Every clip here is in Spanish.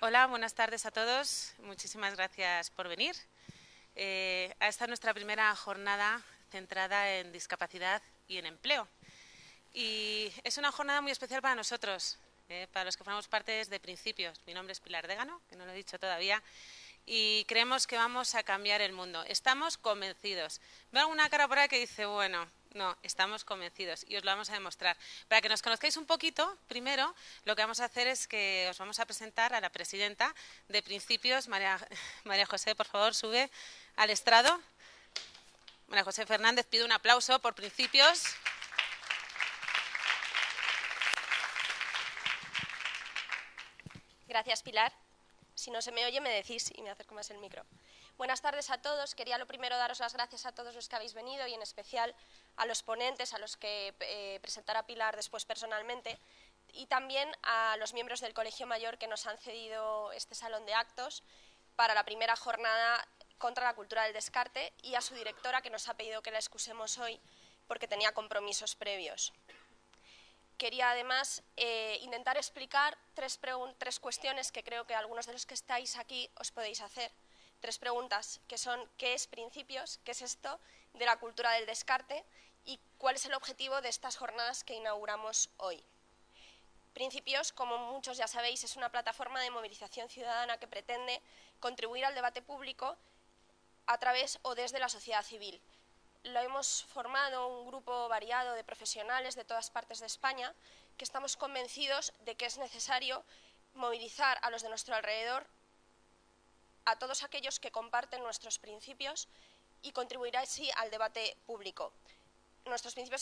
Hola, buenas tardes a todos. Muchísimas gracias por venir. A esta nuestra primera jornada centrada en discapacidad y en empleo. Y es una jornada muy especial para nosotros, para los que formamos parte de Principios. Mi nombre es Pilar Dégano, que no lo he dicho todavía, y creemos que vamos a cambiar el mundo. Estamos convencidos. Veo alguna cara por ahí que dice, bueno, no, estamos convencidos y os lo vamos a demostrar. Para que nos conozcáis un poquito, primero, lo que vamos a hacer es que os vamos a presentar a la presidenta de Principios, María José, por favor, sube al estrado. María José Fernández, pido un aplauso por Principios. Gracias, Pilar. Si no se me oye, me decís y me acerco más el micro. Buenas tardes a todos. Quería lo primero daros las gracias a todos los que habéis venido y en especial a los ponentes, a los que presentará Pilar después personalmente, y también a los miembros del Colegio Mayor que nos han cedido este salón de actos para la primera jornada contra la cultura del descarte, y a su directora, que nos ha pedido que la excusemos hoy porque tenía compromisos previos. Quería además intentar explicar tres cuestiones que creo que algunos de los que estáis aquí os podéis hacer. Tres preguntas que son: ¿qué es Principios? ¿Qué es esto de la cultura del descarte? ¿Y cuál es el objetivo de estas jornadas que inauguramos hoy? Principios, como muchos ya sabéis, es una plataforma de movilización ciudadana que pretende contribuir al debate público a través o desde la sociedad civil. Lo hemos formado un grupo variado de profesionales de todas partes de España que estamos convencidos de que es necesario movilizar a los de nuestro alrededor, a todos aquellos que comparten nuestros principios, y contribuir así al debate público. Nuestros principios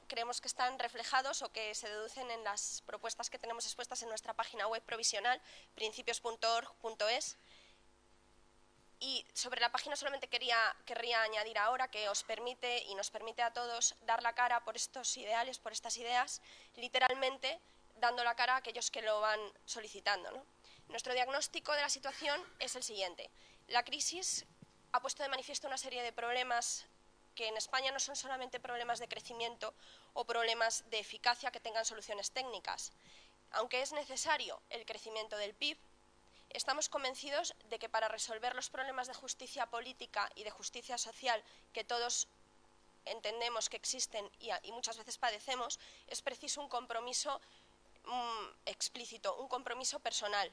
creemos que están reflejados o que se deducen en las propuestas que tenemos expuestas en nuestra página web provisional, principios.org.es. Y sobre la página solamente querría añadir ahora que os permite y nos permite a todos dar la cara por estos ideales, por estas ideas, literalmente dando la cara a aquellos que lo van solicitando, ¿no? Nuestro diagnóstico de la situación es el siguiente. La crisis ha puesto de manifiesto una serie de problemas que en España no son solamente problemas de crecimiento o problemas de eficacia que tengan soluciones técnicas. Aunque es necesario el crecimiento del PIB, estamos convencidos de que para resolver los problemas de justicia política y de justicia social que todos entendemos que existen y muchas veces padecemos, es preciso un compromiso explícito, un compromiso personal,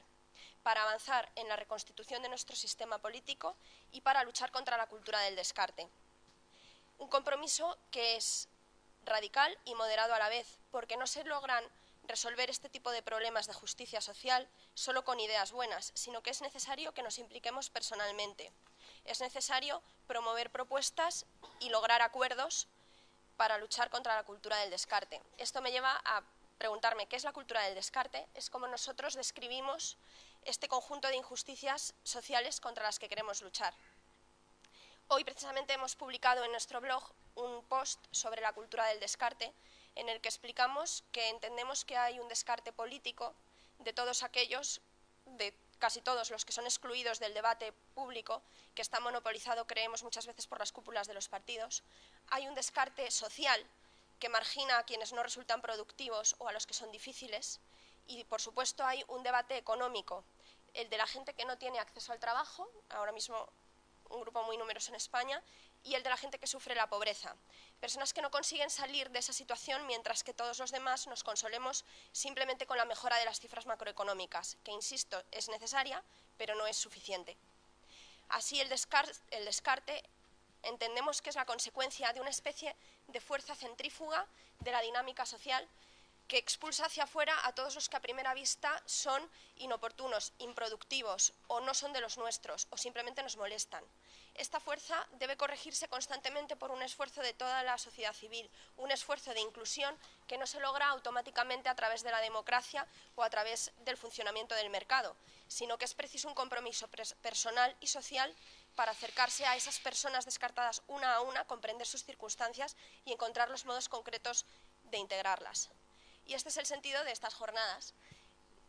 para avanzar en la reconstitución de nuestro sistema político y para luchar contra la cultura del descarte. Un compromiso que es radical y moderado a la vez, porque no se logran resolver este tipo de problemas de justicia social solo con ideas buenas, sino que es necesario que nos impliquemos personalmente. Es necesario promover propuestas y lograr acuerdos para luchar contra la cultura del descarte. Esto me lleva a preguntarme qué es la cultura del descarte. Es como nosotros describimos este conjunto de injusticias sociales contra las que queremos luchar. Hoy precisamente hemos publicado en nuestro blog un post sobre la cultura del descarte, en el que explicamos que entendemos que hay un descarte político de todos aquellos, de casi todos los que son excluidos del debate público, que está monopolizado, creemos, muchas veces por las cúpulas de los partidos. Hay un descarte social que margina a quienes no resultan productivos o a los que son difíciles. Y, por supuesto, hay un debate económico, el de la gente que no tiene acceso al trabajo, ahora mismo un grupo muy numeroso en España, y el de la gente que sufre la pobreza. Personas que no consiguen salir de esa situación, mientras que todos los demás nos consolemos simplemente con la mejora de las cifras macroeconómicas, que, insisto, es necesaria, pero no es suficiente. Así, el descarte entendemos que es la consecuencia de una especie de fuerza centrífuga de la dinámica social que expulsa hacia afuera a todos los que a primera vista son inoportunos, improductivos, o no son de los nuestros, o simplemente nos molestan. Esta fuerza debe corregirse constantemente por un esfuerzo de toda la sociedad civil, un esfuerzo de inclusión que no se logra automáticamente a través de la democracia o a través del funcionamiento del mercado, sino que es preciso un compromiso personal y social para acercarse a esas personas descartadas una a una, comprender sus circunstancias y encontrar los modos concretos de integrarlas. Y este es el sentido de estas jornadas,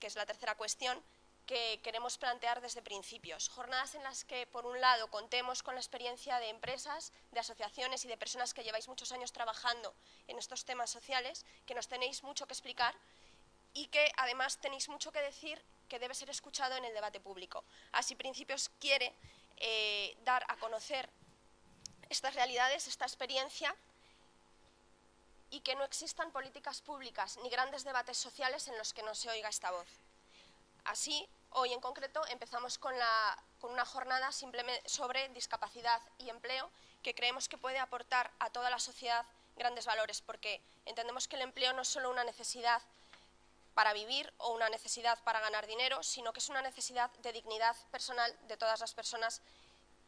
que es la tercera cuestión que queremos plantear desde Principios. Jornadas en las que, por un lado, contemos con la experiencia de empresas, de asociaciones y de personas que lleváis muchos años trabajando en estos temas sociales, que nos tenéis mucho que explicar y que además tenéis mucho que decir que debe ser escuchado en el debate público. Así Principios quiere dar a conocer estas realidades, esta experiencia, y que no existan políticas públicas ni grandes debates sociales en los que no se oiga esta voz. Así, hoy en concreto empezamos con una jornada simplemente sobre discapacidad y empleo, que creemos que puede aportar a toda la sociedad grandes valores, porque entendemos que el empleo no es solo una necesidad para vivir o una necesidad para ganar dinero, sino que es una necesidad de dignidad personal de todas las personas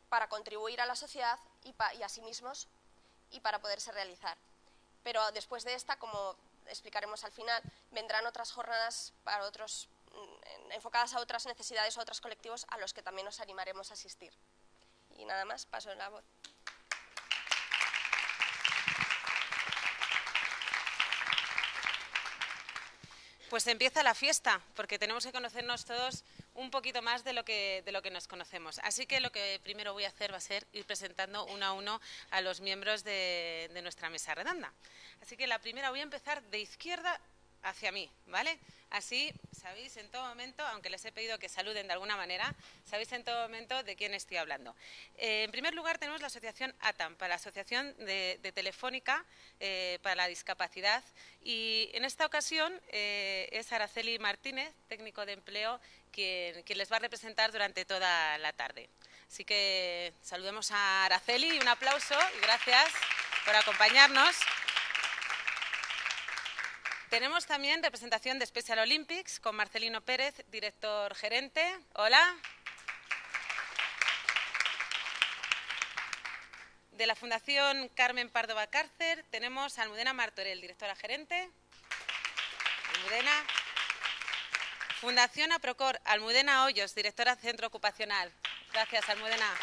para contribuir a la sociedad y a sí mismos y para poderse realizar. Pero después de esta, como explicaremos al final, vendrán otras jornadas para enfocadas a otras necesidades o a otros colectivos a los que también nos animaremos a asistir. Y nada más, paso la voz. Pues empieza la fiesta, porque tenemos que conocernos todos un poquito más de lo que nos conocemos. Así que lo que primero voy a hacer va a ser ir presentando uno a uno a los miembros de nuestra mesa redonda. Así que la primera voy a empezar de izquierda hacia mí, ¿vale? Así sabéis en todo momento, aunque les he pedido que saluden de alguna manera, sabéis en todo momento de quién estoy hablando. En primer lugar tenemos la asociación ATAM, para la Asociación de Telefónica para la Discapacidad, y en esta ocasión es Araceli Martínez, técnico de empleo, quien les va a representar durante toda la tarde. Así que saludemos a Araceli, un aplauso y gracias por acompañarnos. Tenemos también representación de Special Olympics con Marcelino Pérez, director gerente. Hola. De la Fundación Carmen Pardo Valcárcer tenemos a Almudena Martorell, directora gerente. Almudena. Fundación Aprocor, Almudena Hoyos, directora Centro Ocupacional. Gracias, Almudena.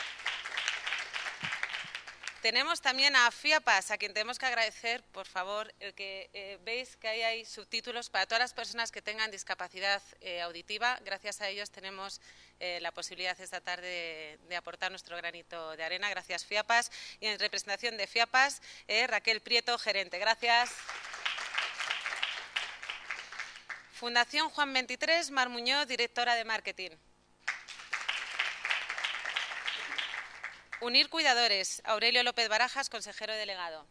Tenemos también a FIAPAS, a quien tenemos que agradecer, por favor, el que veis que ahí hay subtítulos para todas las personas que tengan discapacidad auditiva. Gracias a ellos tenemos la posibilidad esta tarde de aportar nuestro granito de arena. Gracias, FIAPAS. Y en representación de FIAPAS, Raquel Prieto, gerente. Gracias. Fundación Juan 23, Mar Muñoz, directora de marketing. Unir Cuidadores, Aurelio López Barajas, consejero delegado.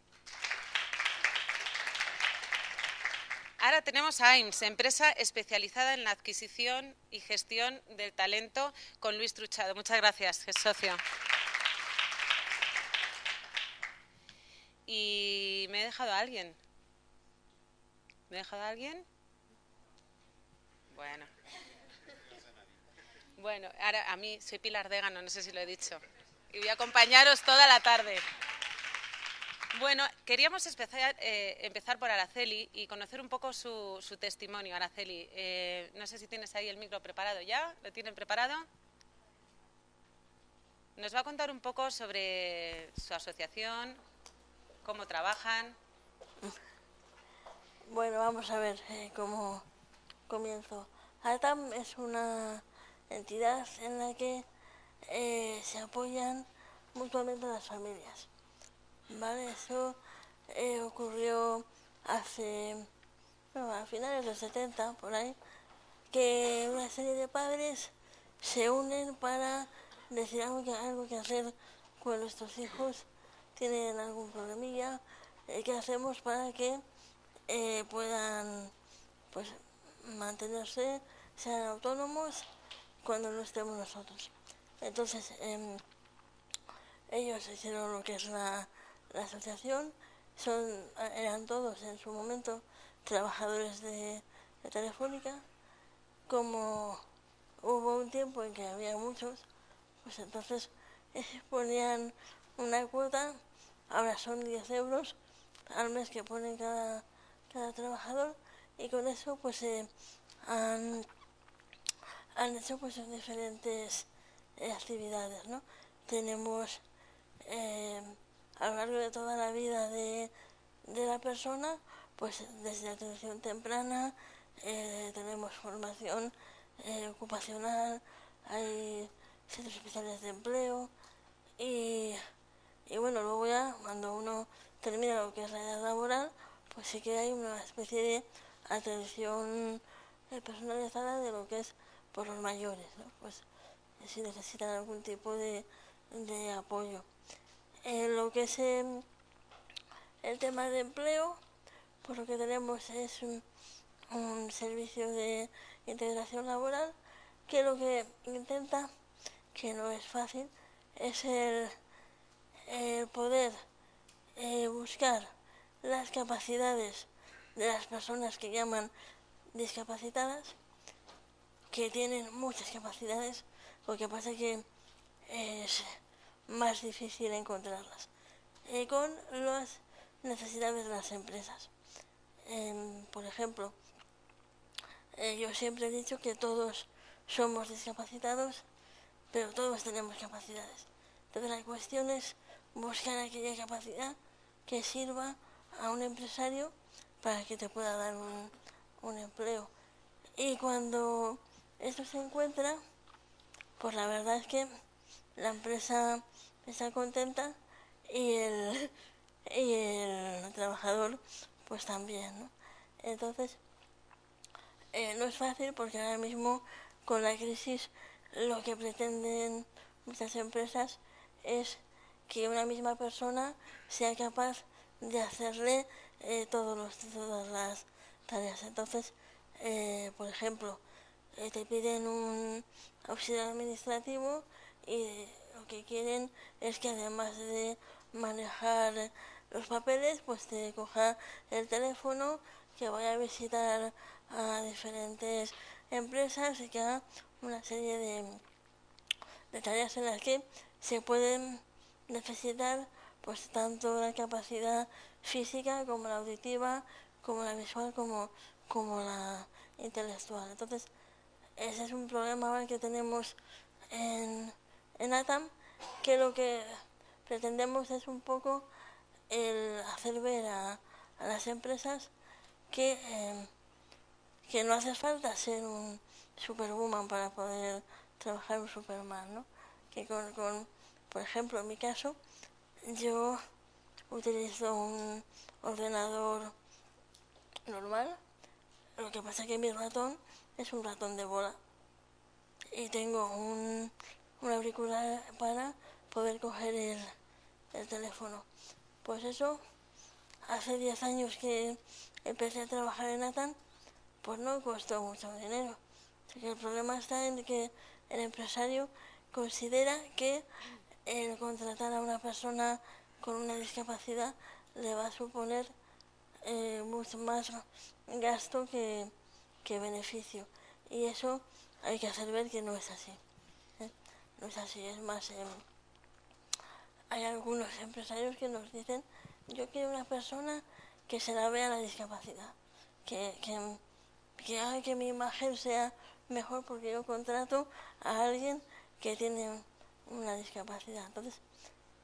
Ahora tenemos a AIMS, empresa especializada en la adquisición y gestión del talento, con Luis Truchado. Muchas gracias, socio. Y me he dejado a alguien. ¿Me he dejado a alguien? Bueno, ahora a mí soy Pilar Dégano, no sé si lo he dicho. Y voy a acompañaros toda la tarde. Bueno, queríamos empezar por Araceli y conocer un poco su testimonio. Araceli, no sé si tienes ahí el micro preparado ya. ¿Lo tienen preparado? Nos va a contar un poco sobre su asociación, cómo trabajan. Bueno, vamos a ver cómo comienzo. ATAM es una entidad en la que se apoyan mutuamente las familias, ¿vale? Eso ocurrió a finales de los 70, por ahí, que una serie de padres se unen para decir algo que hacer con nuestros hijos, tienen algún problemilla, ¿qué hacemos para que puedan pues mantenerse, sean autónomos cuando no estemos nosotros? Entonces, ellos hicieron lo que es la asociación, eran todos en su momento trabajadores de Telefónica. Como hubo un tiempo en que había muchos, pues entonces ponían una cuota, ahora son 10 euros al mes que ponen cada trabajador, y con eso pues han hecho pues diferentes actividades, ¿no? Tenemos a lo largo de toda la vida de la persona, pues desde atención temprana, tenemos formación ocupacional, hay centros especiales de empleo y bueno, luego ya cuando uno termina lo que es la edad laboral, pues sí que hay una especie de atención personalizada de lo que es por los mayores, ¿no? Pues si necesitan algún tipo de apoyo. Lo que es el tema de empleo, pues lo que tenemos es un servicio de integración laboral que lo que intenta, que no es fácil, es el poder buscar las capacidades de las personas que llaman discapacitadas, que tienen muchas capacidades, lo que pasa es que es más difícil encontrarlas, con las necesidades de las empresas. Por ejemplo, yo siempre he dicho que todos somos discapacitados, pero todos tenemos capacidades. Entonces la cuestión es buscar aquella capacidad que sirva a un empresario para que te pueda dar un empleo. Y cuando esto se encuentra, pues la verdad es que la empresa está contenta y el trabajador pues también, ¿no? Entonces, no es fácil porque ahora mismo con la crisis lo que pretenden muchas empresas es que una misma persona sea capaz de hacerle todas las tareas. Entonces, por ejemplo, te piden un auxiliar administrativo y lo que quieren es que además de manejar los papeles, pues te coja el teléfono, que vaya a visitar a diferentes empresas y que haga una serie de tareas en las que se pueden necesitar pues tanto la capacidad física como la auditiva, como la visual, como la intelectual. Entonces, ese es un problema ahora que tenemos en ATAM, que lo que pretendemos es un poco el hacer ver a las empresas que no hace falta ser un superwoman para poder trabajar un superman, ¿no? Que por ejemplo, en mi caso, yo utilizo un ordenador normal, lo que pasa es que mi ratón es un ratón de bola y tengo un auricular para poder coger el teléfono. Pues eso, hace 10 años que empecé a trabajar en ATAN, pues no costó mucho dinero. Así que el problema está en que el empresario considera que el contratar a una persona con una discapacidad le va a suponer mucho más gasto que beneficio. Y eso hay que hacer ver que no es así. No es así, es más, hay algunos empresarios que nos dicen: yo quiero una persona que se la vea la discapacidad, que haga que mi imagen sea mejor porque yo contrato a alguien que tiene una discapacidad. Entonces,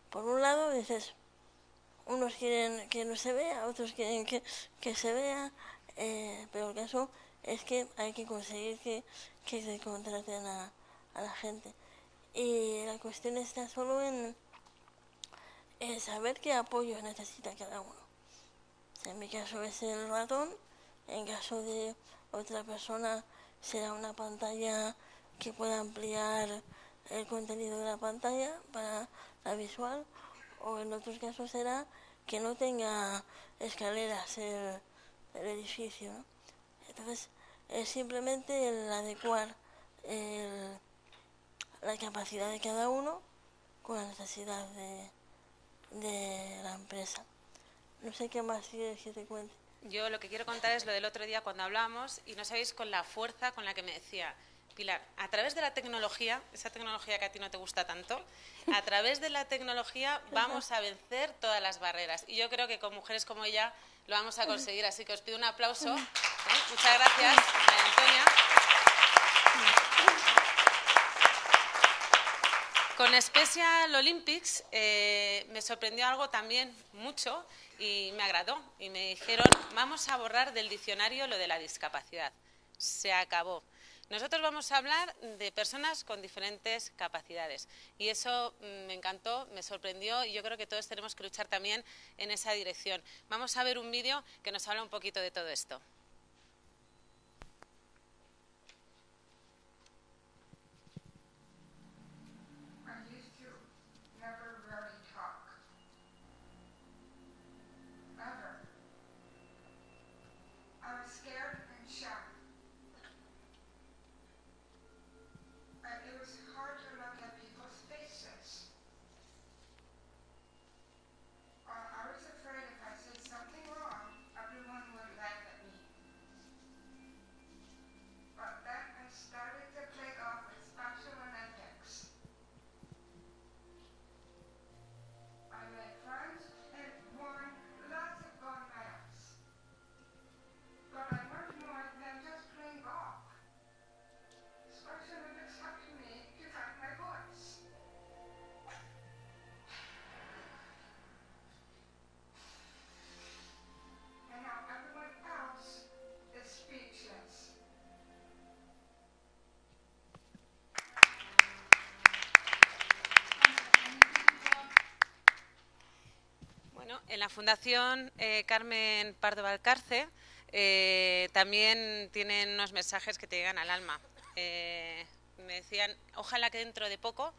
por un lado dices, unos quieren que no se vea, otros quieren que se vea, pero el caso es que hay que conseguir que se contraten a la gente. Y la cuestión está solo en saber qué apoyo necesita cada uno. O sea, en mi caso es el ratón, en caso de otra persona será una pantalla que pueda ampliar el contenido de la pantalla para la visual, o en otros casos será que no tenga escaleras el edificio, ¿no? Entonces es simplemente el adecuar la capacidad de cada uno con la necesidad de la empresa. No sé qué más quieres que te cuente. Yo lo que quiero contar es lo del otro día cuando hablamos y no sabéis con la fuerza con la que me decía: Pilar, a través de la tecnología, esa tecnología que a ti no te gusta tanto, a través de la tecnología vamos a vencer todas las barreras. Y yo creo que con mujeres como ella lo vamos a conseguir. Así que os pido un aplauso. Muchas gracias, María Antonia. Con Special Olympics me sorprendió algo también mucho y me agradó. Y me dijeron: vamos a borrar del diccionario lo de la discapacidad. Se acabó. Nosotros vamos a hablar de personas con diferentes capacidades y eso me encantó, me sorprendió y yo creo que todos tenemos que luchar también en esa dirección. Vamos a ver un vídeo que nos habla un poquito de todo esto. Fundación Carmen Pardo Valcarce también tienen unos mensajes que te llegan al alma. Me decían, ojalá que dentro de poco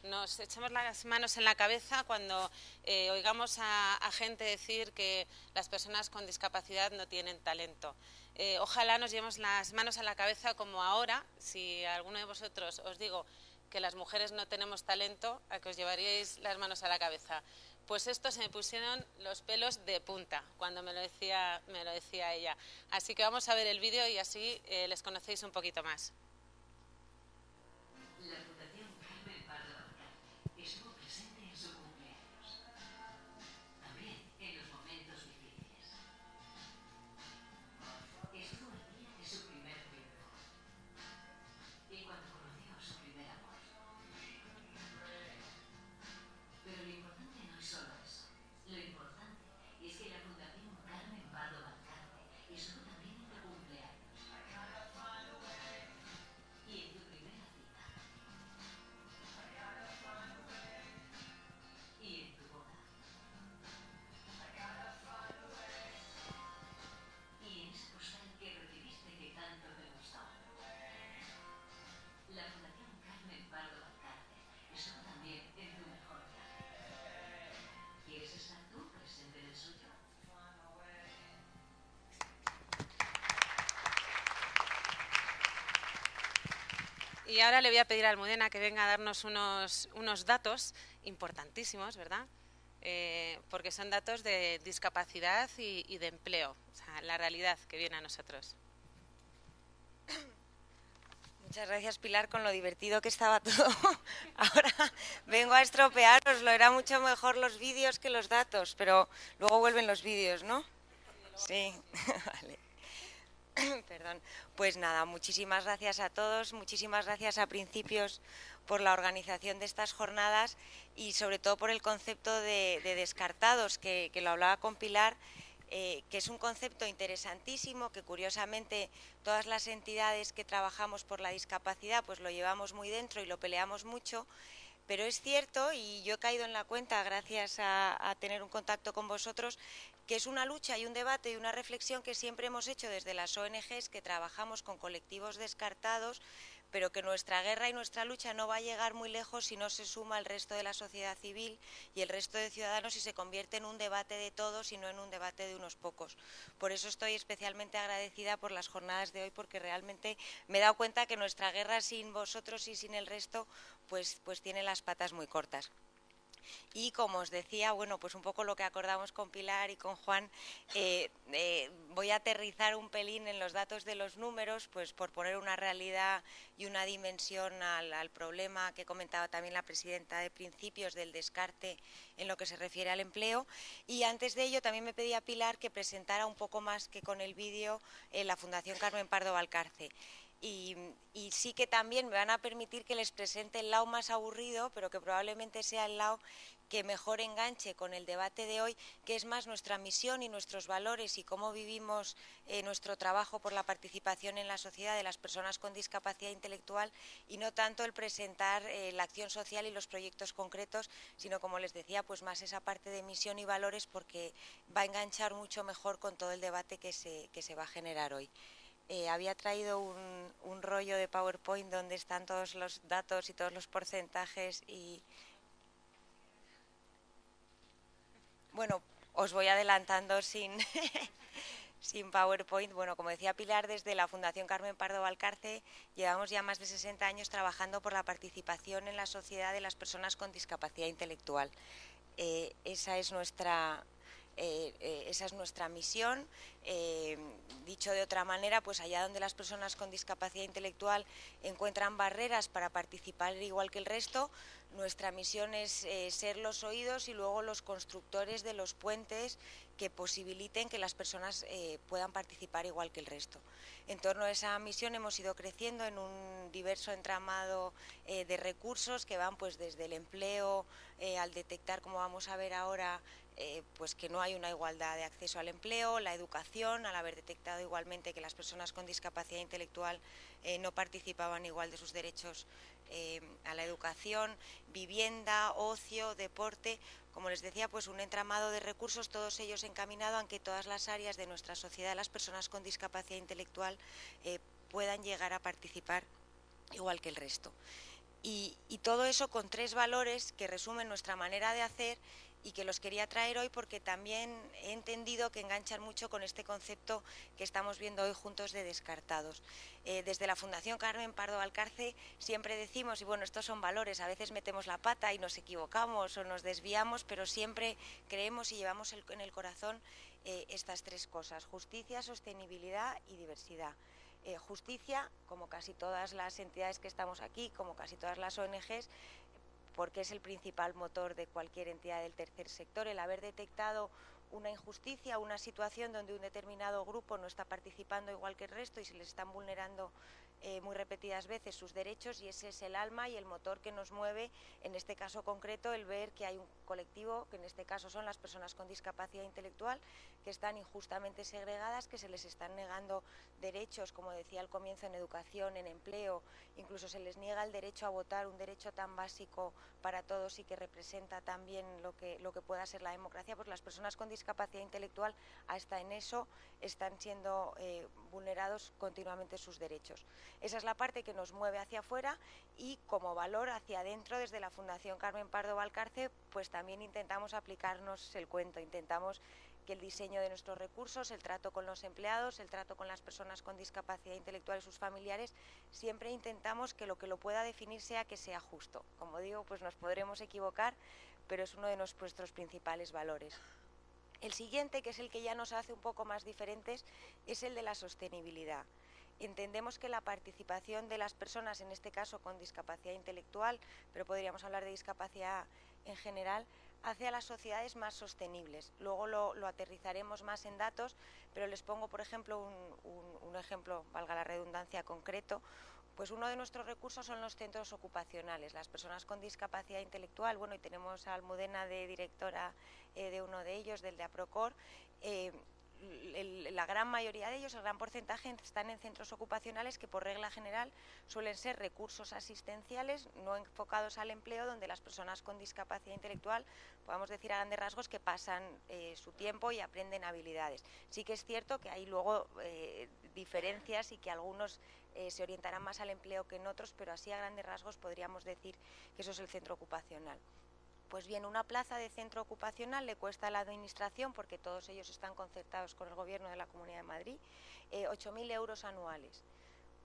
nos echemos las manos en la cabeza cuando oigamos a gente decir que las personas con discapacidad no tienen talento. Ojalá nos llevemos las manos a la cabeza como ahora, si alguno de vosotros os digo que las mujeres no tenemos talento, a que os llevaríais las manos a la cabeza. Pues esto se me pusieron los pelos de punta cuando me lo decía ella. Así que vamos a ver el vídeo y así les conocéis un poquito más. La Fundación Carmen Pardo Valcarce estuvo presente en su cumpleaños, también en los momentos difíciles. Estuvo el día de su primer triunfo y cuando conoció a su primer amor. Pero lo importante no es solo eso. Lo importante es que la Fundación Carmen Pardo Valcarce estuvo también en tu cumpleaños y en tu primera cita y en tu boda y en esa postal que recibiste que tanto te gustó. La Fundación Carmen Pardo Valcarce estuvo también en tu mejor viaje. ¿Quieres estar tú presente en el suyo? Y ahora le voy a pedir a Almudena que venga a darnos unos datos importantísimos, ¿verdad? Porque son datos de discapacidad y de empleo, o sea, la realidad que viene a nosotros. Muchas gracias, Pilar, con lo divertido que estaba todo. Ahora vengo a estropearoslo. Era mucho mejor los vídeos que los datos, pero luego vuelven los vídeos, ¿no? Sí, vale. Perdón. Pues nada, muchísimas gracias a todos, muchísimas gracias a Principios por la organización de estas jornadas y sobre todo por el concepto de descartados, que lo hablaba con Pilar, que es un concepto interesantísimo, que curiosamente todas las entidades que trabajamos por la discapacidad pues lo llevamos muy dentro y lo peleamos mucho. Pero es cierto, y yo he caído en la cuenta gracias a tener un contacto con vosotros, que es una lucha y un debate y una reflexión que siempre hemos hecho desde las ONGs que trabajamos con colectivos descartados, pero que nuestra guerra y nuestra lucha no va a llegar muy lejos si no se suma el resto de la sociedad civil y el resto de ciudadanos y se convierte en un debate de todos y no en un debate de unos pocos. Por eso estoy especialmente agradecida por las jornadas de hoy, porque realmente me he dado cuenta que nuestra guerra sin vosotros y sin el resto pues tiene las patas muy cortas. Y como os decía, bueno, pues un poco lo que acordamos con Pilar y con Juan, voy a aterrizar un pelín en los datos de los números, pues por poner una realidad y una dimensión al problema que comentaba también la presidenta de Principios del descarte en lo que se refiere al empleo. Y antes de ello también me pedía a Pilar que presentara un poco más que con el vídeo la Fundación Carmen Pardo Valcarce. Y sí que también me van a permitir que les presente el lado más aburrido, pero que probablemente sea el lado que mejor enganche con el debate de hoy, que es más nuestra misión y nuestros valores y cómo vivimos nuestro trabajo por la participación en la sociedad de las personas con discapacidad intelectual, y no tanto el presentar la acción social y los proyectos concretos, sino, como les decía, pues más esa parte de misión y valores, porque va a enganchar mucho mejor con todo el debate que se va a generar hoy. Había traído un rollo de PowerPoint donde están todos los datos y todos los porcentajes y... Bueno, os voy adelantando sin PowerPoint. Bueno, como decía Pilar, desde la Fundación Carmen Pardo Valcarce llevamos ya más de 60 años trabajando por la participación en la sociedad de las personas con discapacidad intelectual. Esa es nuestra misión. Dicho de otra manera, pues allá donde las personas con discapacidad intelectual encuentran barreras para participar igual que el resto, nuestra misión es ser los oídos y luego los constructores de los puentes que posibiliten que las personas puedan participar igual que el resto. En torno a esa misión hemos ido creciendo en un diverso entramado de recursos que van pues desde el empleo al detectar, como vamos a ver ahora, pues que no hay una igualdad de acceso al empleo, la educación, al haber detectado igualmente que las personas con discapacidad intelectual no participaban igual de sus derechos a la educación, vivienda, ocio, deporte, como les decía, pues un entramado de recursos, todos ellos encaminados a que todas las áreas de nuestra sociedad, las personas con discapacidad intelectual, puedan llegar a participar igual que el resto. Y todo eso con 3 valores que resumen nuestra manera de hacer y que los quería traer hoy porque también he entendido que enganchan mucho con este concepto que estamos viendo hoy juntos de descartados. Desde la Fundación Carmen Pardo Valcárcel siempre decimos, y bueno, estos son valores, a veces metemos la pata y nos equivocamos o nos desviamos, pero siempre creemos y llevamos en el corazón estas 3 cosas: justicia, sostenibilidad y diversidad. Justicia, como casi todas las entidades que estamos aquí, como casi todas las ONGs, porque es el principal motor de cualquier entidad del tercer sector, el haber detectado una injusticia, una situación donde un determinado grupo no está participando igual que el resto y se les están vulnerando muy repetidas veces sus derechos, y ese es el alma y el motor que nos mueve, en este caso concreto, el ver que hay un colectivo, que en este caso son las personas con discapacidad intelectual, que están injustamente segregadas, que se les están negando derechos, como decía al comienzo, en educación, en empleo, incluso se les niega el derecho a votar, un derecho tan básico para todos y que representa también lo que pueda ser la democracia. Pues las personas con discapacidad intelectual, hasta en eso, están siendo vulnerados continuamente sus derechos. Esa es la parte que nos mueve hacia afuera, y como valor hacia adentro, desde la Fundación Carmen Pardo Valcárcel, pues también intentamos aplicarnos el cuento, intentamos que el diseño de nuestros recursos, el trato con los empleados, el trato con las personas con discapacidad intelectual y sus familiares, siempre intentamos que lo pueda definir sea que sea justo. Como digo, pues nos podremos equivocar, pero es uno de nuestros principales valores. El siguiente, que es el que ya nos hace un poco más diferentes, es el de la sostenibilidad. Entendemos que la participación de las personas, en este caso con discapacidad intelectual, pero podríamos hablar de discapacidad en general, hace a las sociedades más sostenibles. Luego lo aterrizaremos más en datos, pero les pongo, por ejemplo, un ejemplo, valga la redundancia, concreto. Pues uno de nuestros recursos son los centros ocupacionales. Las personas con discapacidad intelectual, bueno, y tenemos a Almudena de directora de uno de ellos, del de APROCOR. La gran mayoría de ellos, el gran porcentaje, están en centros ocupacionales que por regla general suelen ser recursos asistenciales no enfocados al empleo, donde las personas con discapacidad intelectual, podemos decir a grandes rasgos, que pasan su tiempo y aprenden habilidades. Sí que es cierto que hay luego diferencias y que algunos se orientarán más al empleo que en otros, pero así a grandes rasgos podríamos decir que eso es el centro ocupacional. Pues bien, una plaza de centro ocupacional le cuesta a la administración, porque todos ellos están concertados con el Gobierno de la Comunidad de Madrid, 8.000 euros anuales.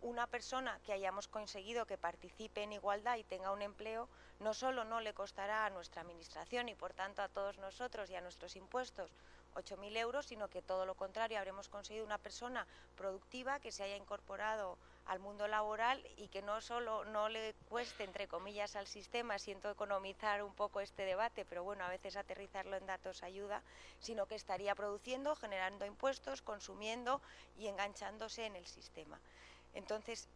Una persona que hayamos conseguido que participe en igualdad y tenga un empleo, no solo no le costará a nuestra administración y por tanto a todos nosotros y a nuestros impuestos 8.000 euros, sino que todo lo contrario, habremos conseguido una persona productiva que se haya incorporado al mundo laboral y que no solo no le cueste, entre comillas, al sistema, siento economizar un poco este debate, pero bueno, a veces aterrizarlo en datos ayuda, sino que estaría produciendo, generando impuestos, consumiendo y enganchándose en el sistema. Entonces,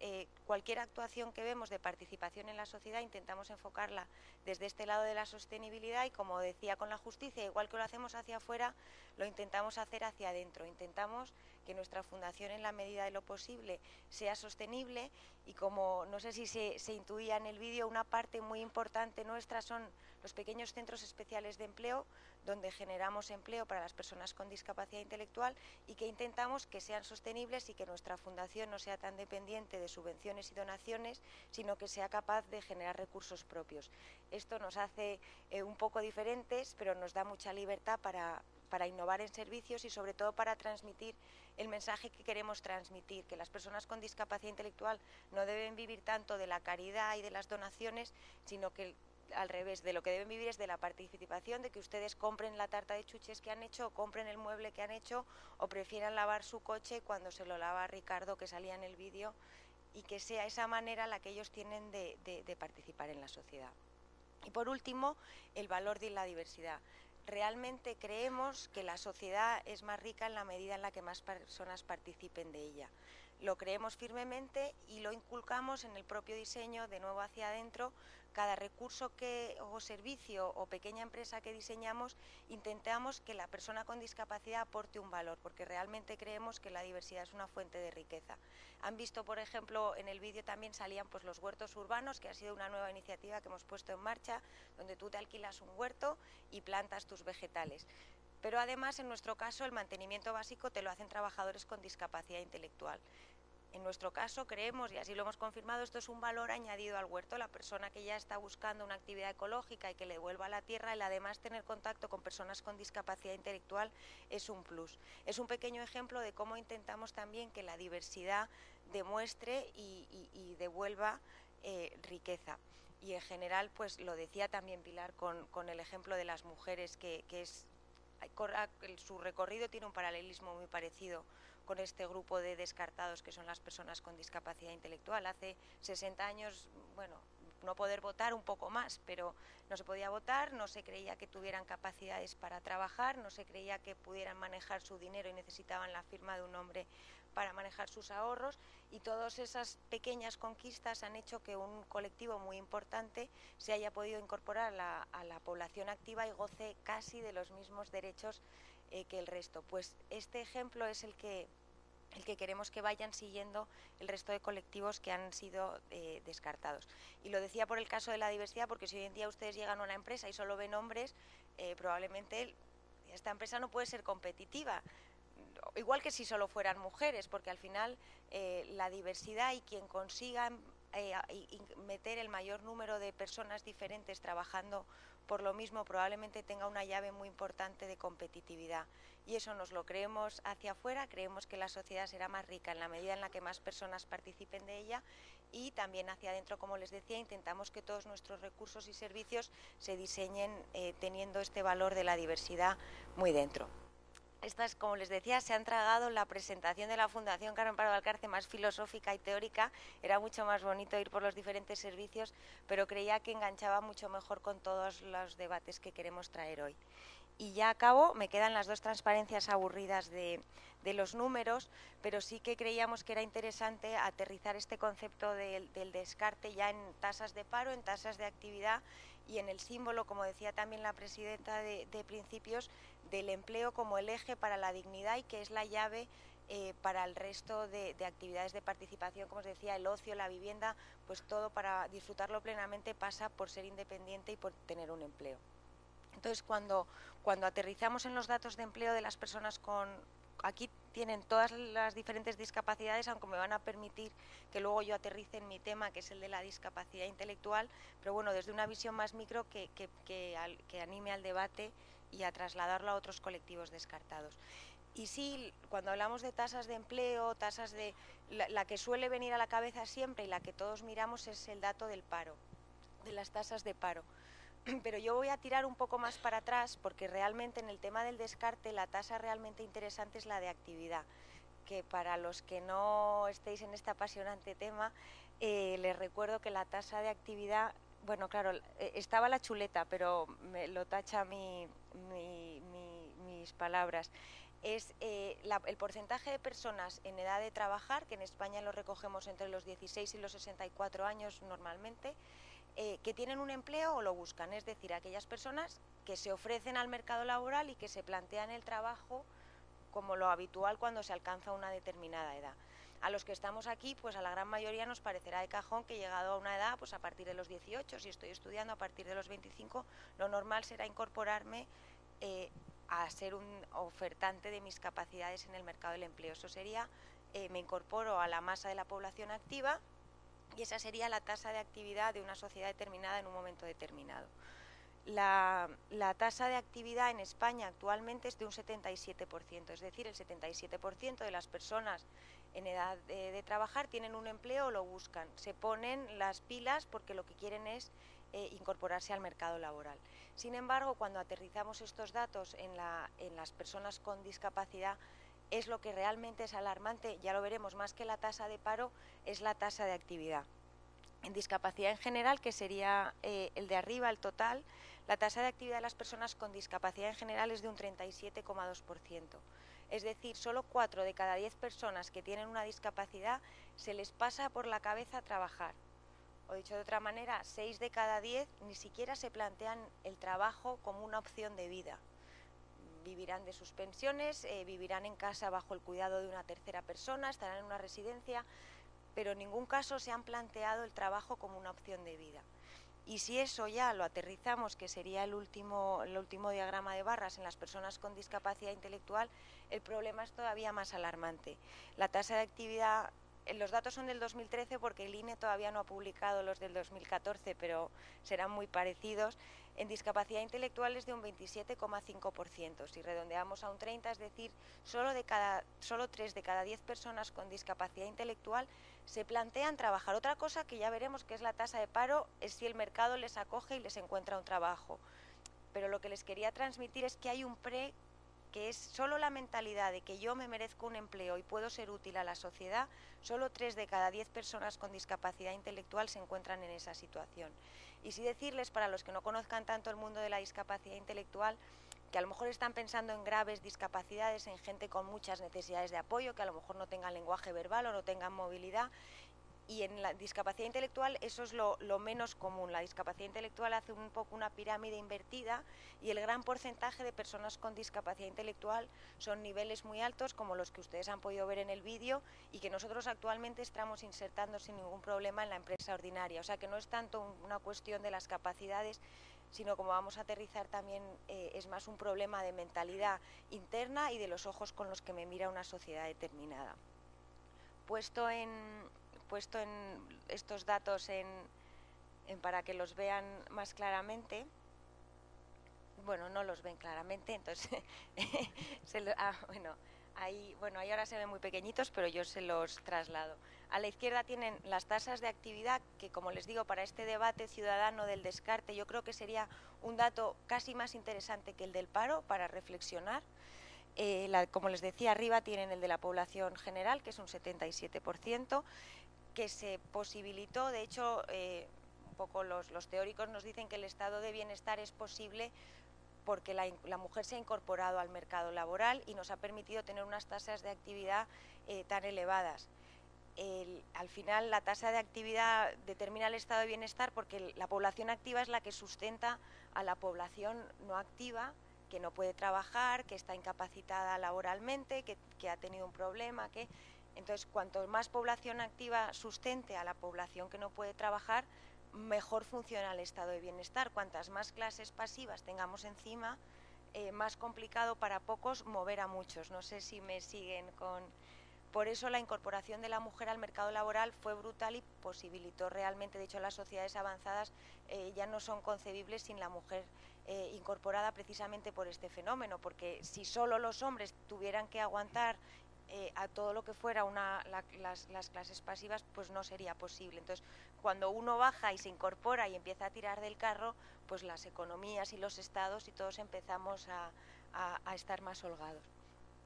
cualquier actuación que vemos de participación en la sociedad intentamos enfocarla desde este lado de la sostenibilidad, y como decía con la justicia, igual que lo hacemos hacia afuera, lo intentamos hacer hacia adentro. Intentamos que nuestra fundación, en la medida de lo posible, sea sostenible, y como no sé si se intuía en el vídeo, una parte muy importante nuestra son los pequeños centros especiales de empleo, donde generamos empleo para las personas con discapacidad intelectual y que intentamos que sean sostenibles y que nuestra fundación no sea tan dependiente de subvenciones y donaciones, sino que sea capaz de generar recursos propios. Esto nos hace un poco diferentes, pero nos da mucha libertad para innovar en servicios y sobre todo para transmitir el mensaje que queremos transmitir, que las personas con discapacidad intelectual no deben vivir tanto de la caridad y de las donaciones, sino que al revés, de lo que deben vivir es de la participación, de que ustedes compren la tarta de chuches que han hecho, o compren el mueble que han hecho, o prefieran lavar su coche cuando se lo lava Ricardo, que salía en el vídeo, y que sea esa manera la que ellos tienen de participar en la sociedad. Y por último, el valor de la diversidad. Realmente creemos que la sociedad es más rica en la medida en la que más personas participen de ella. Lo creemos firmemente y lo inculcamos en el propio diseño, de nuevo hacia adentro, cada recurso o servicio o pequeña empresa que diseñamos, intentamos que la persona con discapacidad aporte un valor, porque realmente creemos que la diversidad es una fuente de riqueza. Han visto, por ejemplo, en el vídeo también salían pues los huertos urbanos, que ha sido una nueva iniciativa que hemos puesto en marcha, donde tú te alquilas un huerto y plantas tus vegetales. Pero además, en nuestro caso, el mantenimiento básico te lo hacen trabajadores con discapacidad intelectual. En nuestro caso creemos, y así lo hemos confirmado, esto es un valor añadido al huerto. La persona que ya está buscando una actividad ecológica y que le devuelva a la tierra, el además tener contacto con personas con discapacidad intelectual es un plus. Es un pequeño ejemplo de cómo intentamos también que la diversidad demuestre y devuelva riqueza. Y en general, pues lo decía también Pilar con el ejemplo de las mujeres, que su recorrido tiene un paralelismo muy parecido con este grupo de descartados que son las personas con discapacidad intelectual. Hace 60 años, bueno, no poder votar un poco más, pero no se podía votar, no se creía que tuvieran capacidades para trabajar, no se creía que pudieran manejar su dinero y necesitaban la firma de un hombre para manejar sus ahorros, y todas esas pequeñas conquistas han hecho que un colectivo muy importante se haya podido incorporar a la población activa y goce casi de los mismos derechos que el resto. Pues este ejemplo es el que queremos que vayan siguiendo el resto de colectivos que han sido descartados. Y lo decía por el caso de la diversidad, porque si hoy en día ustedes llegan a una empresa y solo ven hombres, probablemente esta empresa no puede ser competitiva. Igual que si solo fueran mujeres, porque al final la diversidad y quien consiga meter el mayor número de personas diferentes trabajando por lo mismo probablemente tenga una llave muy importante de competitividad. Y eso nos lo creemos hacia afuera, creemos que la sociedad será más rica en la medida en la que más personas participen de ella, y también hacia adentro, como les decía, intentamos que todos nuestros recursos y servicios se diseñen teniendo este valor de la diversidad muy dentro. Estas, como les decía, se han tragado la presentación de la Fundación Carmen Pardo Valcarce más filosófica y teórica. Era mucho más bonito ir por los diferentes servicios, pero creía que enganchaba mucho mejor con todos los debates que queremos traer hoy. Y ya acabo, me quedan las dos transparencias aburridas de los números, pero sí que creíamos que era interesante aterrizar este concepto del descarte ya en tasas de paro, en tasas de actividad y en el símbolo, como decía también la presidenta de Principios, del empleo como el eje para la dignidad y que es la llave para el resto de actividades de participación, como os decía, el ocio, la vivienda, pues todo para disfrutarlo plenamente pasa por ser independiente y por tener un empleo. Entonces, cuando aterrizamos en los datos de empleo de las personas aquí tienen todas las diferentes discapacidades, aunque me van a permitir que luego yo aterrice en mi tema, que es el de la discapacidad intelectual, pero bueno, desde una visión más micro que anime al debate y a trasladarlo a otros colectivos descartados. Y sí, cuando hablamos de tasas de empleo, tasas de la que suele venir a la cabeza siempre y la que todos miramos es el dato del paro, de las tasas de paro. Pero yo voy a tirar un poco más para atrás porque realmente en el tema del descarte la tasa realmente interesante es la de actividad, que para los que no estéis en este apasionante tema, les recuerdo que la tasa de actividad, bueno, claro, estaba la chuleta, pero me lo tacha mis palabras. Es el porcentaje de personas en edad de trabajar, que en España lo recogemos entre los 16 y los 64 años normalmente, que tienen un empleo o lo buscan, es decir, aquellas personas que se ofrecen al mercado laboral y que se plantean el trabajo como lo habitual cuando se alcanza una determinada edad. A los que estamos aquí, pues a la gran mayoría nos parecerá de cajón que llegado a una edad, pues a partir de los 18, si estoy estudiando a partir de los 25, lo normal será incorporarme a ser un ofertante de mis capacidades en el mercado del empleo. Eso sería, me incorporo a la masa de la población activa, y esa sería la tasa de actividad de una sociedad determinada en un momento determinado. La tasa de actividad en España actualmente es de un 77%, es decir, el 77% de las personas en edad de trabajar tienen un empleo o lo buscan, se ponen las pilas porque lo que quieren es incorporarse al mercado laboral. Sin embargo, cuando aterrizamos estos datos en las personas con discapacidad, es lo que realmente es alarmante, ya lo veremos, más que la tasa de paro, es la tasa de actividad. En discapacidad en general, que sería el de arriba, el total, la tasa de actividad de las personas con discapacidad en general es de un 37,2%. Es decir, solo 4 de cada 10 personas que tienen una discapacidad se les pasa por la cabeza trabajar. O dicho de otra manera, 6 de cada 10 ni siquiera se plantean el trabajo como una opción de vida. Vivirán de sus pensiones, vivirán en casa bajo el cuidado de una tercera persona, estarán en una residencia, pero en ningún caso se han planteado el trabajo como una opción de vida. Y si eso ya lo aterrizamos, que sería el último diagrama de barras en las personas con discapacidad intelectual, el problema es todavía más alarmante. La tasa de actividad, los datos son del 2013 porque el INE todavía no ha publicado los del 2014, pero serán muy parecidos. En discapacidad intelectual es de un 27,5%. Si redondeamos a un 30, es decir, solo 3 de cada 10 personas con discapacidad intelectual se plantean trabajar. Otra cosa que ya veremos, que es la tasa de paro, es si el mercado les acoge y les encuentra un trabajo. Pero lo que les quería transmitir es que hay un que es solo la mentalidad de que yo me merezco un empleo y puedo ser útil a la sociedad. Solo 3 de cada 10 personas con discapacidad intelectual se encuentran en esa situación. Y sí decirles, para los que no conozcan tanto el mundo de la discapacidad intelectual, que a lo mejor están pensando en graves discapacidades, en gente con muchas necesidades de apoyo, que a lo mejor no tengan lenguaje verbal o no tengan movilidad. Y en la discapacidad intelectual eso es lo menos común. La discapacidad intelectual hace un poco una pirámide invertida y el gran porcentaje de personas con discapacidad intelectual son niveles muy altos, como los que ustedes han podido ver en el vídeo, y que nosotros actualmente estamos insertando sin ningún problema en la empresa ordinaria. O sea que no es tanto una cuestión de las capacidades, sino, como vamos a aterrizar también, es más un problema de mentalidad interna y de los ojos con los que me mira una sociedad determinada. Puesto en estos datos para que los vean más claramente, bueno, no los ven claramente, entonces, ahí ahora se ven muy pequeñitos, pero yo se los traslado. A la izquierda tienen las tasas de actividad, que, como les digo, para este debate ciudadano del descarte, yo creo que sería un dato casi más interesante que el del paro para reflexionar. Como les decía, arriba tienen el de la población general, que es un 77%, que se posibilitó. De hecho, un poco los teóricos nos dicen que el estado de bienestar es posible porque la mujer se ha incorporado al mercado laboral y nos ha permitido tener unas tasas de actividad tan elevadas. Al final, la tasa de actividad determina el estado de bienestar porque la población activa es la que sustenta a la población no activa, que no puede trabajar, que está incapacitada laboralmente, que ha tenido un problema, Entonces, cuanto más población activa sustente a la población que no puede trabajar, mejor funciona el estado de bienestar. Cuantas más clases pasivas tengamos encima, más complicado para pocos mover a muchos. No sé si me siguen con... Por eso la incorporación de la mujer al mercado laboral fue brutal y posibilitó realmente, de hecho las sociedades avanzadas ya no son concebibles sin la mujer incorporada, precisamente por este fenómeno, porque si solo los hombres tuvieran que aguantar a todo lo que fuera las clases pasivas, pues no sería posible. Entonces, cuando uno baja y se incorpora y empieza a tirar del carro, pues las economías y los estados y todos empezamos a estar más holgados.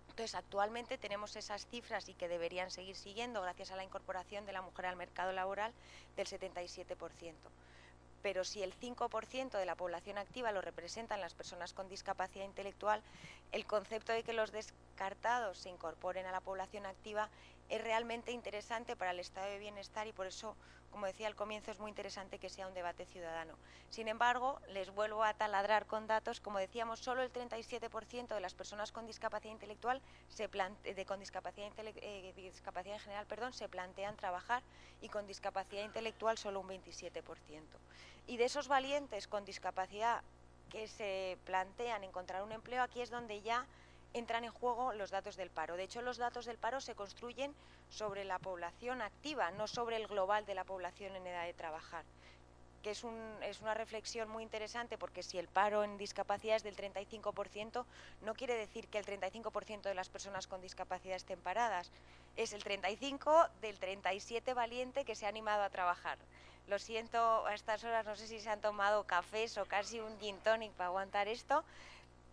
Entonces, actualmente tenemos esas cifras, y que deberían seguir siguiendo gracias a la incorporación de la mujer al mercado laboral, del 77%. Pero si el 5% de la población activa lo representan las personas con discapacidad intelectual, el concepto de que los descartados se incorporen a la población activa es realmente interesante para el estado de bienestar, y por eso, como decía al comienzo, es muy interesante que sea un debate ciudadano. Sin embargo, les vuelvo a taladrar con datos. Como decíamos, solo el 37% de las personas con discapacidad intelectual, con discapacidad en general, se plantean trabajar, y con discapacidad intelectual solo un 27%. Y de esos valientes con discapacidad que se plantean encontrar un empleo, aquí es donde ya entran en juego los datos del paro. De hecho, los datos del paro se construyen sobre la población activa, no sobre el global de la población en edad de trabajar, que es una reflexión muy interesante, porque si el paro en discapacidad es del 35%, no quiere decir que el 35% de las personas con discapacidad estén paradas. Es el 35 del 37 valiente que se ha animado a trabajar. Lo siento, a estas horas no sé si se han tomado cafés o casi un gin tonic para aguantar esto,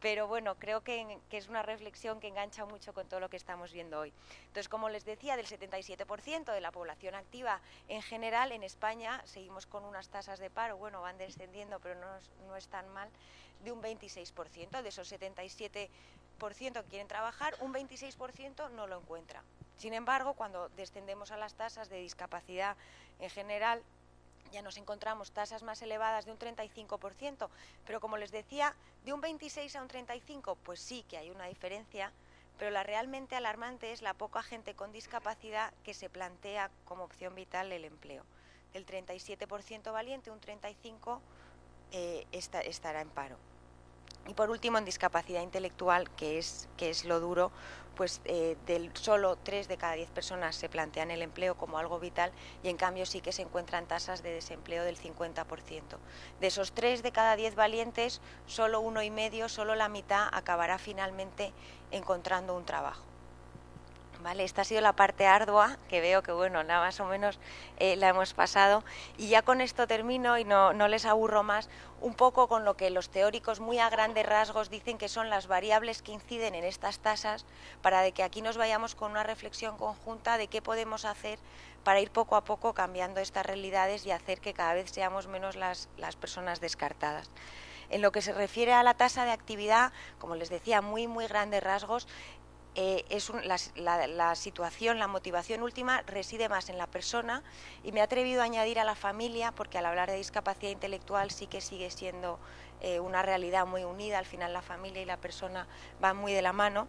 pero bueno, creo que es una reflexión que engancha mucho con todo lo que estamos viendo hoy. Entonces, como les decía, del 77% de la población activa en general, en España seguimos con unas tasas de paro, van descendiendo, pero no es tan mal, de un 26%. De esos 77% que quieren trabajar, un 26% no lo encuentra. Sin embargo, cuando descendemos a las tasas de discapacidad en general, ya nos encontramos tasas más elevadas de un 35%, pero como les decía, de un 26 a un 35, pues sí que hay una diferencia, pero la realmente alarmante es la poca gente con discapacidad que se plantea como opción vital el empleo. Del 37% valiente, un 35% estará en paro. Y por último, en discapacidad intelectual, que es lo duro, pues del solo 3 de cada 10 personas se plantean el empleo como algo vital, y en cambio sí que se encuentran tasas de desempleo del 50%. De esos 3 de cada 10 valientes, solo 1,5, solo la mitad acabará finalmente encontrando un trabajo. Vale, esta ha sido la parte ardua, que veo que bueno, nada más o menos la hemos pasado, y ya con esto termino y no les aburro más, un poco con lo que los teóricos muy a grandes rasgos dicen que son las variables que inciden en estas tasas, para de que aquí nos vayamos con una reflexión conjunta de qué podemos hacer para ir poco a poco cambiando estas realidades y hacer que cada vez seamos menos las personas descartadas. En lo que se refiere a la tasa de actividad, como les decía, muy grandes rasgos, la situación, la motivación última reside más en la persona, y me he atrevido a añadir a la familia, porque al hablar de discapacidad intelectual sí que sigue siendo una realidad muy unida. Al final la familia y la persona van muy de la mano.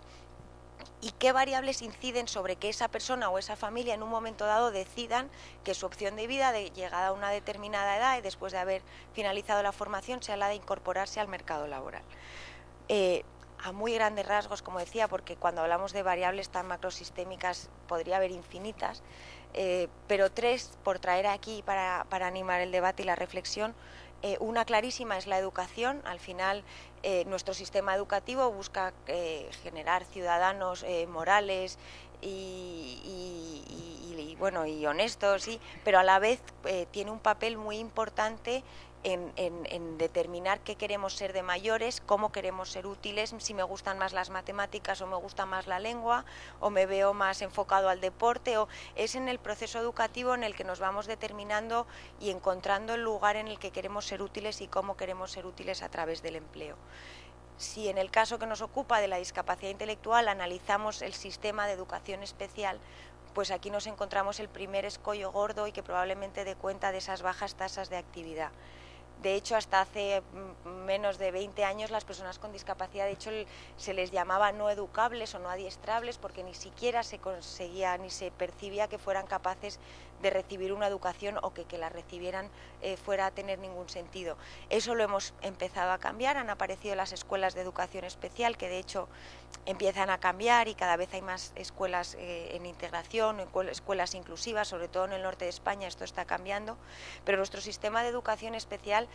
¿Y qué variables inciden sobre que esa persona o esa familia en un momento dado decidan que su opción de vida, de llegada a una determinada edad y después de haber finalizado la formación, sea la de incorporarse al mercado laboral? A muy grandes rasgos, como decía, porque cuando hablamos de variables tan macrosistémicas podría haber infinitas, pero 3 por traer aquí para animar el debate y la reflexión. Una clarísima es la educación. Al final nuestro sistema educativo busca generar ciudadanos morales y honestos, ¿sí? Pero a la vez tiene un papel muy importante en determinar qué queremos ser de mayores, cómo queremos ser útiles, si me gustan más las matemáticas o me gusta más la lengua, o me veo más enfocado al deporte, o es en el proceso educativo en el que nos vamos determinando y encontrando el lugar en el que queremos ser útiles y cómo queremos ser útiles a través del empleo. Si en el caso que nos ocupa de la discapacidad intelectual analizamos el sistema de educación especial, pues aquí nos encontramos el primer escollo gordo y que probablemente dé cuenta de esas bajas tasas de actividad. De hecho, hasta hace menos de 20 años las personas con discapacidad, de hecho, se les llamaba no educables o no adiestrables, porque ni siquiera se conseguía ni se percibía que fueran capaces de recibir una educación, o que la recibieran fuera a tener ningún sentido. Eso lo hemos empezado a cambiar. Han aparecido las escuelas de educación especial, que de hecho empiezan a cambiar, y cada vez hay más escuelas en integración, escuelas inclusivas, sobre todo en el norte de España esto está cambiando, pero nuestro sistema de educación especial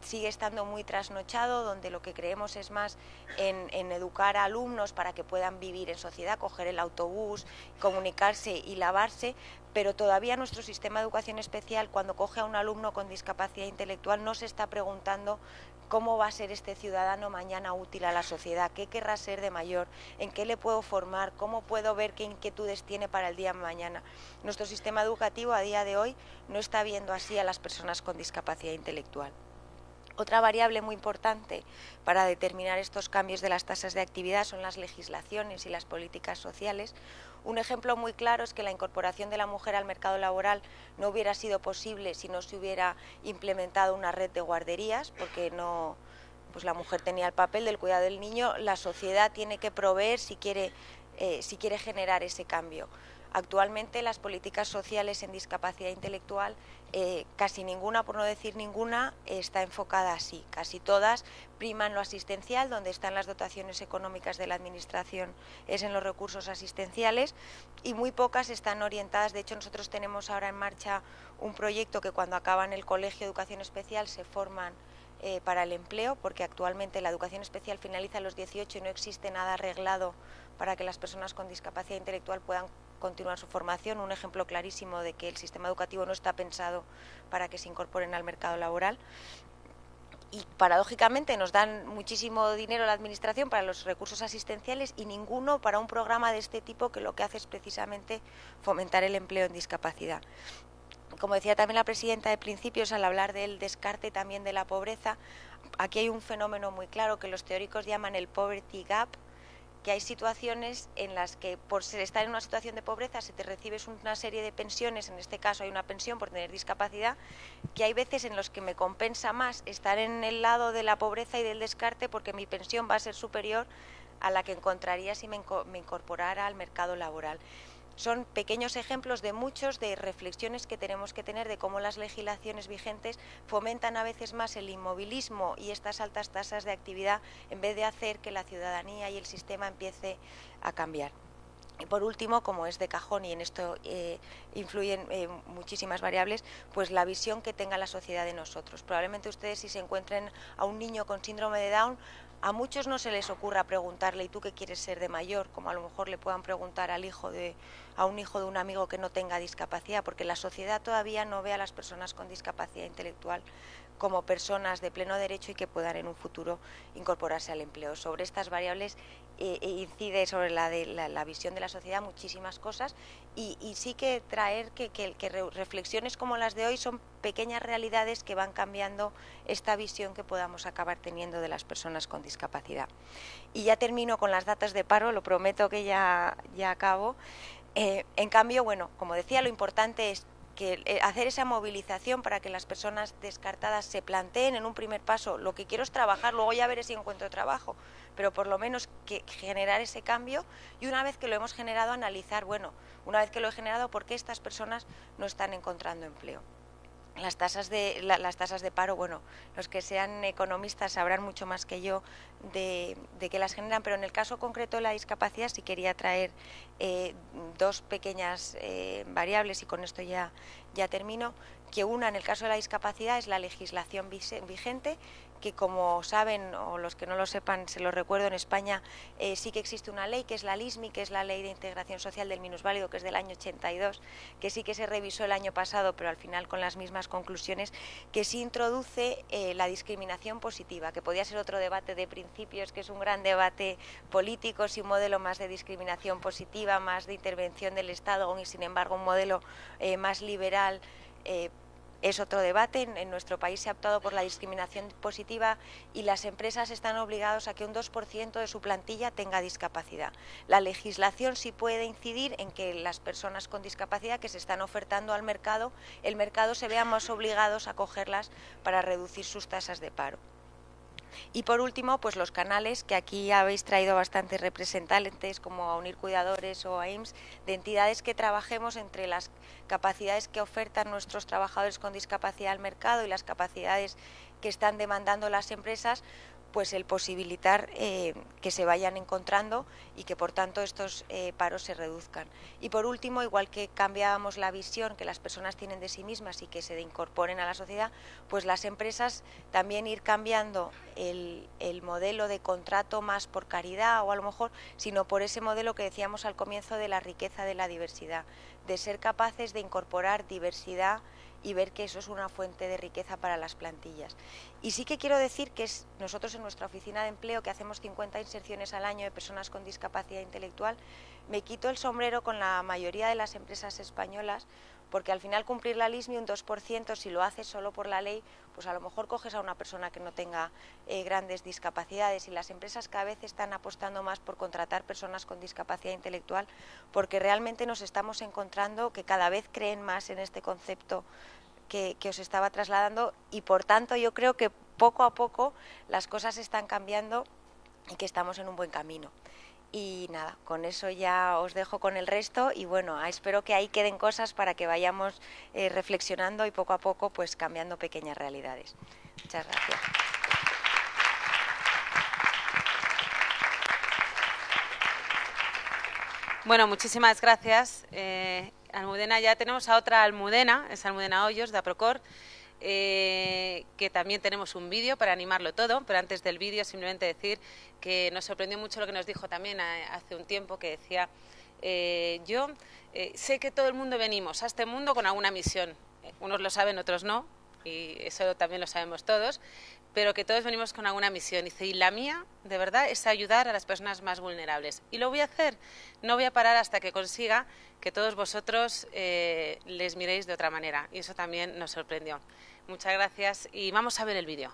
sigue estando muy trasnochado, donde lo que creemos es más en educar a alumnos para que puedan vivir en sociedad, coger el autobús, comunicarse y lavarse, pero todavía nuestro sistema de educación especial, cuando coge a un alumno con discapacidad intelectual, no se está preguntando cómo va a ser este ciudadano mañana útil a la sociedad, qué querrá ser de mayor, en qué le puedo formar, cómo puedo ver qué inquietudes tiene para el día de mañana. Nuestro sistema educativo a día de hoy no está viendo así a las personas con discapacidad intelectual. Otra variable muy importante para determinar estos cambios de las tasas de actividad son las legislaciones y las políticas sociales. Un ejemplo muy claro es que la incorporación de la mujer al mercado laboral no hubiera sido posible si no se hubiera implementado una red de guarderías, porque no, pues la mujer tenía el papel del cuidado del niño, la sociedad tiene que proveer si quiere generar ese cambio. Actualmente las políticas sociales en discapacidad intelectual, casi ninguna, por no decir ninguna, está enfocada así. Casi todas priman lo asistencial, donde están las dotaciones económicas de la administración, es en los recursos asistenciales, y muy pocas están orientadas. De hecho, nosotros tenemos ahora en marcha un proyecto que cuando acaban el colegio de educación especial se forman para el empleo, porque actualmente la educación especial finaliza a los 18 y no existe nada arreglado para que las personas con discapacidad intelectual puedan continuar su formación. Un ejemplo clarísimo de que el sistema educativo no está pensado para que se incorporen al mercado laboral. Y paradójicamente nos dan muchísimo dinero a la administración para los recursos asistenciales y ninguno para un programa de este tipo, que lo que hace es precisamente fomentar el empleo en discapacidad. Como decía también la presidenta de Principios, al hablar del descarte también de la pobreza, aquí hay un fenómeno muy claro que los teóricos llaman el poverty gap, que hay situaciones en las que por estar en una situación de pobreza se te recibes una serie de pensiones, en este caso hay una pensión por tener discapacidad, que hay veces en los que me compensa más estar en el lado de la pobreza y del descarte porque mi pensión va a ser superior a la que encontraría si me incorporara al mercado laboral. Son pequeños ejemplos de muchos de reflexiones que tenemos que tener de cómo las legislaciones vigentes fomentan a veces más el inmovilismo y estas altas tasas de actividad en vez de hacer que la ciudadanía y el sistema empiece a cambiar. Y por último, como es de cajón y en esto influyen muchísimas variables, pues la visión que tenga la sociedad de nosotros. Probablemente ustedes, si se encuentren a un niño con síndrome de Down, a muchos no se les ocurra preguntarle ¿y tú qué quieres ser de mayor? Como a lo mejor le puedan preguntar a un hijo de un amigo que no tenga discapacidad, porque la sociedad todavía no ve a las personas con discapacidad intelectual como personas de pleno derecho y que puedan en un futuro incorporarse al empleo. Sobre estas variables incide sobre la visión de la sociedad muchísimas cosas y sí que traer que reflexiones como las de hoy son pequeñas realidades que van cambiando esta visión que podamos acabar teniendo de las personas con discapacidad. Y ya termino con las datas de paro, lo prometo que ya acabo. En cambio, bueno, como decía, lo importante es que hacer esa movilización para que las personas descartadas se planteen en un primer paso, lo que quiero es trabajar, luego ya veré si encuentro trabajo, pero por lo menos que generar ese cambio y una vez que lo hemos generado analizar, bueno, una vez que lo he generado, ¿por qué estas personas no están encontrando empleo? Las tasas de paro, bueno, los que sean economistas sabrán mucho más que yo de qué las generan, pero en el caso concreto de la discapacidad sí quería traer dos pequeñas variables y con esto ya termino, que una en el caso de la discapacidad es la legislación vigente, que como saben, o los que no lo sepan, se lo recuerdo, en España sí que existe una ley, que es la LISMI, que es la Ley de Integración Social del Minusválido, que es del año 82, que sí que se revisó el año pasado, pero al final con las mismas conclusiones, que sí introduce la discriminación positiva, que podía ser otro debate de principios, que es un gran debate político, si un modelo más de discriminación positiva, más de intervención del Estado, y sin embargo un modelo más liberal, es otro debate. En nuestro país se ha optado por la discriminación positiva y las empresas están obligadas a que un 2% de su plantilla tenga discapacidad. La legislación sí puede incidir en que las personas con discapacidad que se están ofertando al mercado, el mercado se vea más obligados a acogerlas para reducir sus tasas de paro. Y por último, pues los canales, que aquí habéis traído bastantes representantes, como a Unir Cuidadores o a IMSS, de entidades que trabajemos entre las capacidades que ofertan nuestros trabajadores con discapacidad al mercado y las capacidades que están demandando las empresas, pues el posibilitar que se vayan encontrando y que por tanto estos paros se reduzcan. Y por último, igual que cambiábamos la visión que las personas tienen de sí mismas y que se incorporen a la sociedad, pues las empresas también ir cambiando el modelo de contrato más por caridad o a lo mejor, sino por ese modelo que decíamos al comienzo de la riqueza de la diversidad, de ser capaces de incorporar diversidad y ver que eso es una fuente de riqueza para las plantillas. Y sí que quiero decir que nosotros en nuestra oficina de empleo, que hacemos 50 inserciones al año de personas con discapacidad intelectual, me quito el sombrero con la mayoría de las empresas españolas, porque al final cumplir la LISMI un 2%, si lo haces solo por la ley, pues a lo mejor coges a una persona que no tenga grandes discapacidades, y las empresas cada vez están apostando más por contratar personas con discapacidad intelectual, porque realmente nos estamos encontrando que cada vez creen más en este concepto que os estaba trasladando y por tanto yo creo que poco a poco las cosas están cambiando y que estamos en un buen camino. Y nada, con eso ya os dejo con el resto y bueno, espero que ahí queden cosas para que vayamos reflexionando y poco a poco pues cambiando pequeñas realidades. Muchas gracias. Bueno, muchísimas gracias. Almudena, ya tenemos a otra Almudena, es Almudena Hoyos de Aprocor, que también tenemos un vídeo para animarlo todo, pero antes del vídeo simplemente decir que nos sorprendió mucho lo que nos dijo también hace un tiempo, que decía, yo sé que todo el mundo venimos a este mundo con alguna misión, unos lo saben, otros no, y eso también lo sabemos todos, pero que todos venimos con alguna misión. Dice, y la mía, de verdad, es ayudar a las personas más vulnerables. Y lo voy a hacer, no voy a parar hasta que consiga que todos vosotros les miréis de otra manera. Y eso también nos sorprendió. Muchas gracias y vamos a ver el vídeo.